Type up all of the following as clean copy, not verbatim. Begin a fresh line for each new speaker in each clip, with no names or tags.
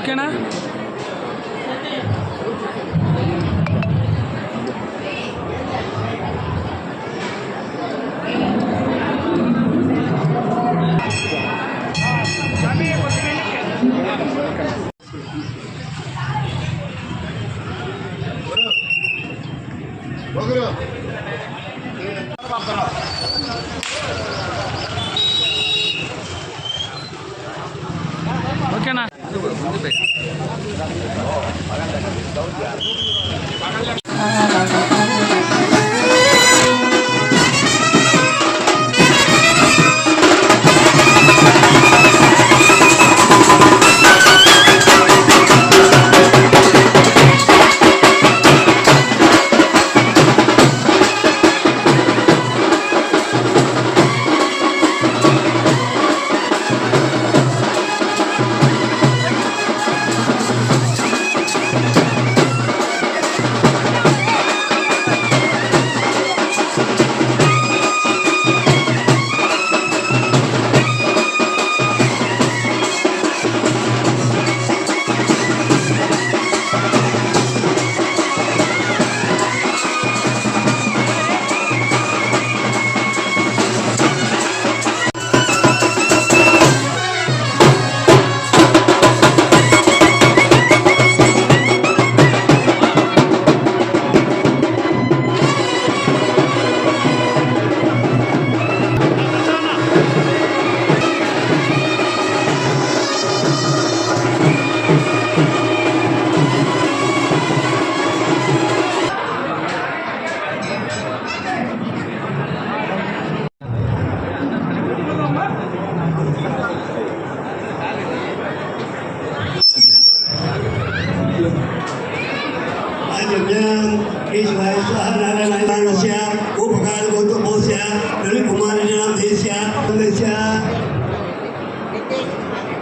ఓకేనా? ఓకేనా?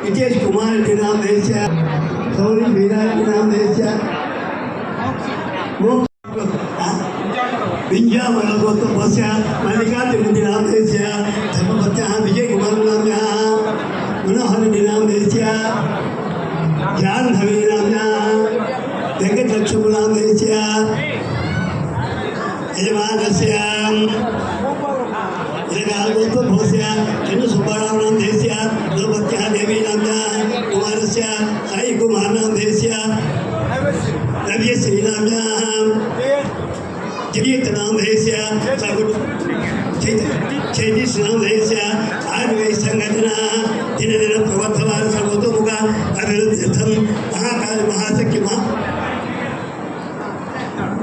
नितेश कुमार के नाम भेजा, सौरी मीरा के नाम भेजा, बिंजा वाला को तो बसा, मल्लिका के नाम भेजा, धर्मपत्या विजय कुमार नाम यहाँ, मनोहर के नाम भेजा, ज्ञान धवी नाम यहाँ, वेंकट लक्ष्मण नाम भेजा, यजमान श्याम तो भोस्या जन सुब्बाराव नाम देस्या द्रौपद्या देवी नाम्ना कुमारस्य साई कुमार नाम देस्या रवि श्री नाम्ना जगीत नाम देस्या चैतीस नाम देस्या आर्य संगठना दिन दिन प्रवर्तमान सर्वतोमुख अभिवृद्ध्यर्थम महाकाल महाशक्ति महा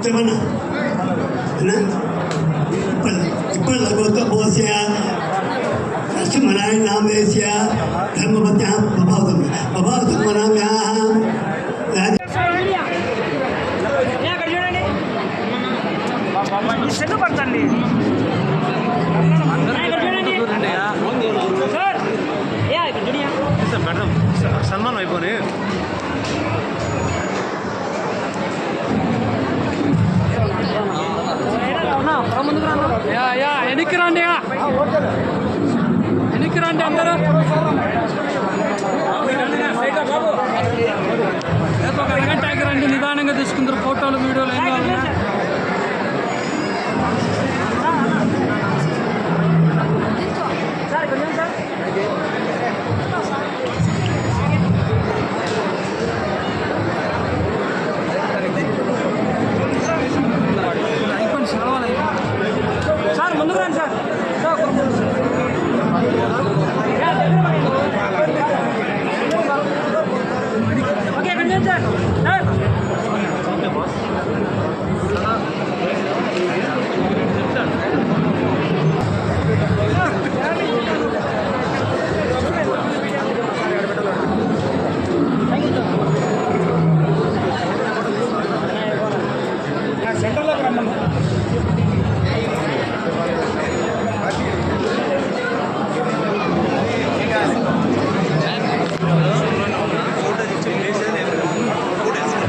तमन्ना है ना इपर लगोत बोस्या लक्ष्मणाय नाम देस्या धर्मपत्या बभावतम नाम यहाँ
సెట్ పడతండి సార్ యా దునియా
మేడం సన్మానం అయిపోయి
వెనక్కి రండి వెనక్కి రండి అందరూ ఒక అరగంట రండి నిదానంగా తీసుకుందరు ఫోటోలు వీడియోలు ఏం కావాలి
సార్ ముందుకు రండి సార్ ఓకే సార్ సెంటర్లోకి రమ్మన్నా
ఫోటో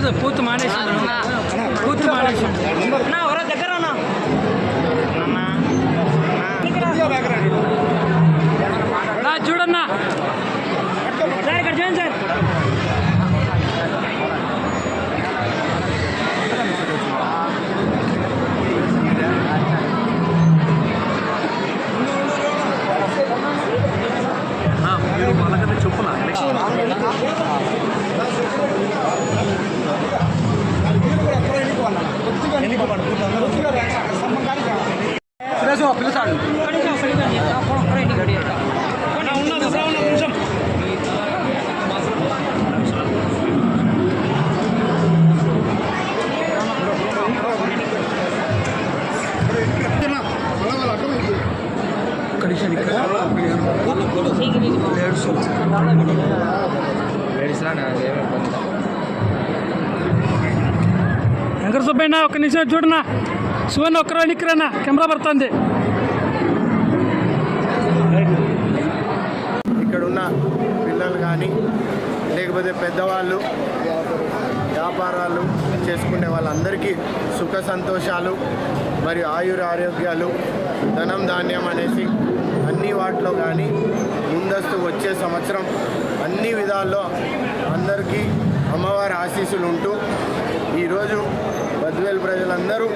లేదు పూర్తి మానేసాడు పూర్తి మానేసాడు
అన్నా ఎవరో దగ్గర అన్నా
రా చూడన్నా
సార్ ఇక్కడ చూడండి సార్
మీరు వాళ్ళకన్నా చెప్పులా
వెంకట సుబ్బయ్య ఒక్క నిమిషం చూడన్నా సువన్ ఒక్కరో నిక్కరన్నా కెమెరా పడుతుంది
ఇక్కడున్న పిల్లలు కానీ లేకపోతే పెద్దవాళ్ళు వ్యాపారాలు చేసుకునే వాళ్ళందరికీ సుఖ సంతోషాలు మరియు ఆయుర ఆరోగ్యాలు ధనం ధాన్యం అనేసి అన్ని వాటిలో కానీ ముందస్తు వచ్చే సంవత్సరం అన్ని విధాల్లో అందరికీ అమ్మవారి ఆశీస్సులు ఉంటూ ఈరోజు బద్వేల్ ప్రజలందరూ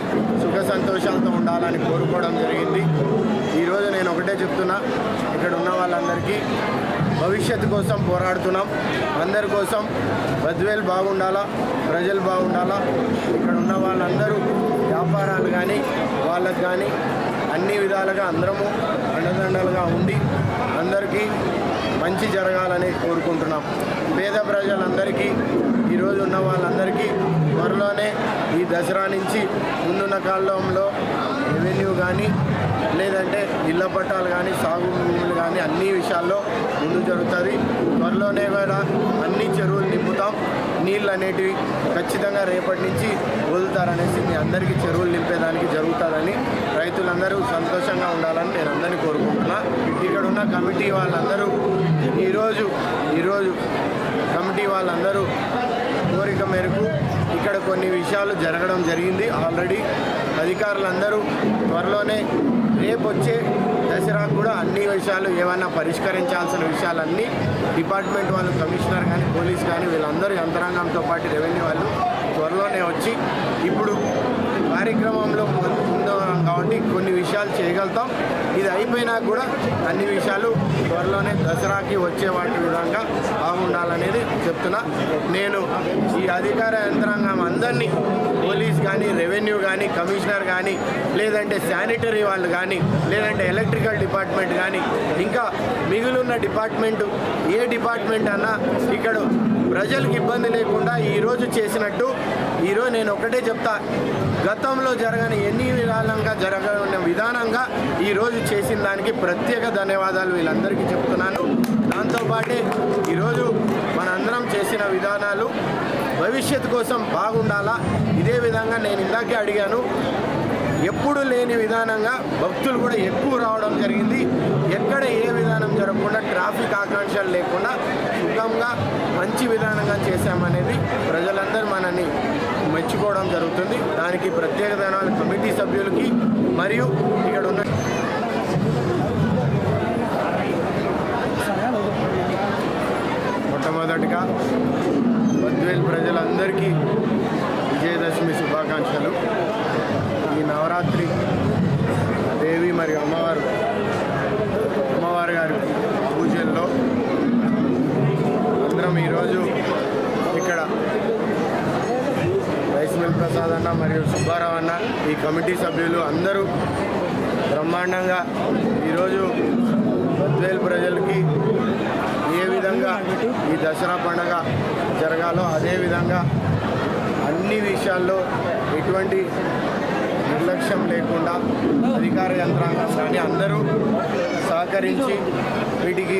సుఖ సంతోషాలతో ఉండాలని కోరుకోవడం జరిగింది. ఈరోజు నేను ఒకటే చెప్తున్నా, ఇక్కడ ఉన్న వాళ్ళందరికీ భవిష్యత్తు కోసం పోరాడుతున్నాం. అందరి కోసం బద్వేల్ బాగుండాలా, ప్రజలు బాగుండాలా. ఇక్కడ ఉన్న వాళ్ళందరూ వ్యాపారాలు కానీ వాళ్ళకు కానీ అన్ని విధాలుగా అందరము అండదండలుగా ఉండి అందరికీ మంచి జరగాలని కోరుకుంటున్నాం. పేద ప్రజలందరికీ ఈరోజు ఉన్న వాళ్ళందరికీ త్వరలోనే ఈ దసరా నుంచి ముందున్న కాలంలో రెవెన్యూ కానీ లేదంటే ఇళ్ల పట్టాలు కానీ సాగు భూములు కానీ అన్ని విషయాల్లో ముందు జరుగుతుంది. త్వరలోనే కూడా అన్ని చెరువులు నింపుతాం. నీళ్ళు అనేటివి ఖచ్చితంగా రేపటి నుంచి వదులుతారనేసి మీ అందరికీ చెరువులు నింపేదానికి జరుగుతుందని రైతులందరూ సంతోషంగా ఉండాలని నేను అందరినీ కోరుకుంటున్నా. ఇక్కడ ఉన్న కమిటీ వాళ్ళందరూ ఈరోజు కమిటీ వాళ్ళందరూ కోరిక మేరకు ఇక్కడ కొన్ని విషయాలు జరగడం జరిగింది. ఆల్రెడీ అధికారులందరూ త్వరలోనే రేపు వచ్చే దసరాకు కూడా అన్ని విషయాలు ఏమన్నా పరిష్కరించాల్సిన విషయాలన్నీ డిపార్ట్మెంట్ వాళ్ళు, కమిషనర్ కానీ పోలీస్ కానీ వీళ్ళందరూ యంత్రాంగంతో పాటు రెవెన్యూ వాళ్ళు త్వరలోనే వచ్చి ఇప్పుడు కార్యక్రమంలో ఉన్నాం కాబట్టి కొన్ని విషయాలు చేయగలుగుతాం. ఇది అయిపోయినా కూడా అన్ని విషయాలు త్వరలోనే దసరాకి వచ్చే వాటి విధంగా బాగుండాలనేది చెప్తున్నా. నేను ఈ అధికార యంత్రాంగం అందరినీ పోలీస్ కానీ రెవెన్యూ కానీ కమిషనర్ కానీ లేదంటే శానిటరీ వాళ్ళు కానీ లేదంటే ఎలక్ట్రికల్ డిపార్ట్మెంట్ కానీ ఇంకా మిగిలిన డిపార్ట్మెంటు ఏ డిపార్ట్మెంట్ అన్నా ఇక్కడ ప్రజలకు ఇబ్బంది లేకుండా ఈరోజు చేసినట్టు ఈరోజు నేను ఒకటే చెప్తా, గతంలో జరగని ఎన్ని విధానంగా జరగని విధానంగా ఈరోజు చేసిన దానికి ప్రత్యేక ధన్యవాదాలు వీళ్ళందరికీ చెప్తున్నాను. దాంతోపాటే ఈరోజు మనందరం చేసిన విధానాలు భవిష్యత్తు కోసం బాగుండాలా. ఇదే విధంగా నేను ఇందాకే అడిగాను, ఎప్పుడు లేని విధానంగా భక్తులు కూడా ఎక్కువ రావడం జరిగింది. ఎక్కడ ఏ విధానం జరగకుండా ట్రాఫిక్ ఆకాంక్షలు లేకుండా సుఖంగా మంచి విధానంగా చేశామనేది ప్రజలందరూ మనల్ని మెచ్చుకోవడం జరుగుతుంది. దానికి ప్రత్యేక ధన్యవాదాలు కమిటీ సభ్యులకి మరియు ఇక్కడ ఉన్న మొట్టమొదటిగా బద్వేల్ ప్రజలందరికీ విజయదశమి శుభాకాంక్షలు. ఈ నవరాత్రి దేవి మరియు అమ్మవారి గారి పూజల్లో అందరం ఈరోజు ఇక్కడ రైస్ మిల్ ప్రసాద్ అన్న మరియు సుబ్బారావు అన్న ఈ కమిటీ సభ్యులు అందరూ బ్రహ్మాండంగా ఈరోజు బద్వేల్ ప్రజలకి ఏ విధంగా ఈ దసరా పండుగ జరగాలో అదేవిధంగా అన్ని విషయాల్లో ఎటువంటి నిర్లక్ష్యం లేకుండా అధికార యంత్రాంగం కానీ అందరూ సహకరించి వీటికి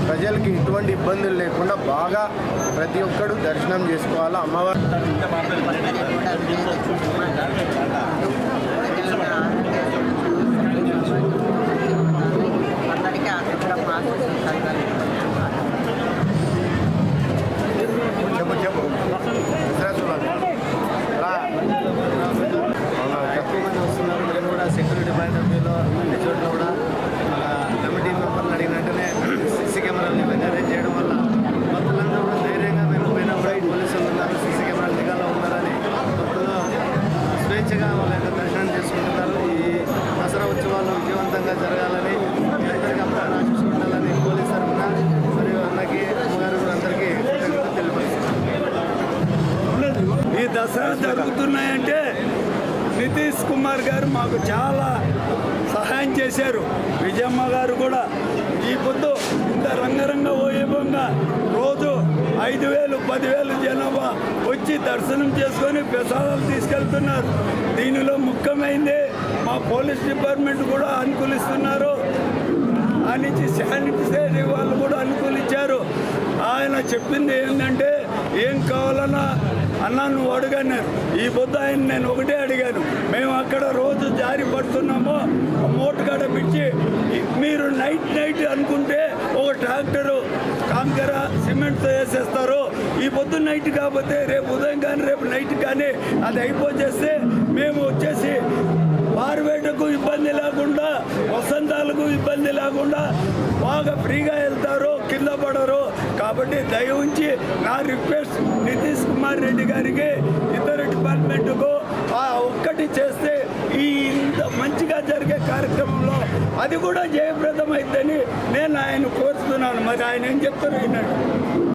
ప్రజలకి ఎటువంటి ఇబ్బందులు లేకుండా బాగా ప్రతి ఒక్కరు దర్శనం చేసుకోవాలా. అమ్మవారు చెప్పు
దసరా జరుగుతున్నాయంటే నితీష్ కుమార్ గారు మాకు చాలా సహాయం చేశారు. విజయమ్మ గారు కూడా ఈ పొద్దు ఇంత రంగరంగ వైభవంగా రోజు 5,000, 10,000 జనాభా వచ్చి దర్శనం చేసుకొని ప్రసాదాలు తీసుకెళ్తున్నారు. దీనిలో ముఖ్యమైనది మా పోలీస్ డిపార్ట్మెంట్ కూడా అనుకూలిస్తున్నారు. ఆ నుంచి శానిటరీ వాళ్ళు కూడా అనుకూలించారు. ఆయన చెప్పింది ఏంటంటే ఏం కావాలన్నా అన్నా నువ్వు అడుగన్నారు. ఈ పొద్దు ఆయన నేను ఒకటే అడిగాను, మేము అక్కడ రోజు జారి పడుతున్నామో మోటుగాడ పిచ్చి మీరు నైట్ అనుకుంటే ఒక ట్రాక్టరు కాంకర సిమెంట్తో వేసేస్తారు. ఈ పొద్దు నైట్ కాకపోతే రేపు ఉదయం కానీ రేపు నైట్ కానీ అది అయిపోచేస్తే మేము వచ్చేసి పార్వేటకు ఇబ్బంది లేకుండా, వసంతాలకు ఇబ్బంది లేకుండా బాగా ఫ్రీగా వెళ్తారు, కింద పడరు. కాబట్టి దయ ఉంచి నా రిక్వెస్ట్ నితీష్ కుమార్ రెడ్డి గారికి, ఇతర డిపార్ట్మెంట్కు ఒక్కటి చేస్తే ఈ ఇంత మంచిగా జరిగే కార్యక్రమంలో అది కూడా జయప్రదం అయిద్దని నేను ఆయన కోరుతున్నాను. మరి ఆయన ఏం చెప్తారు వినండి.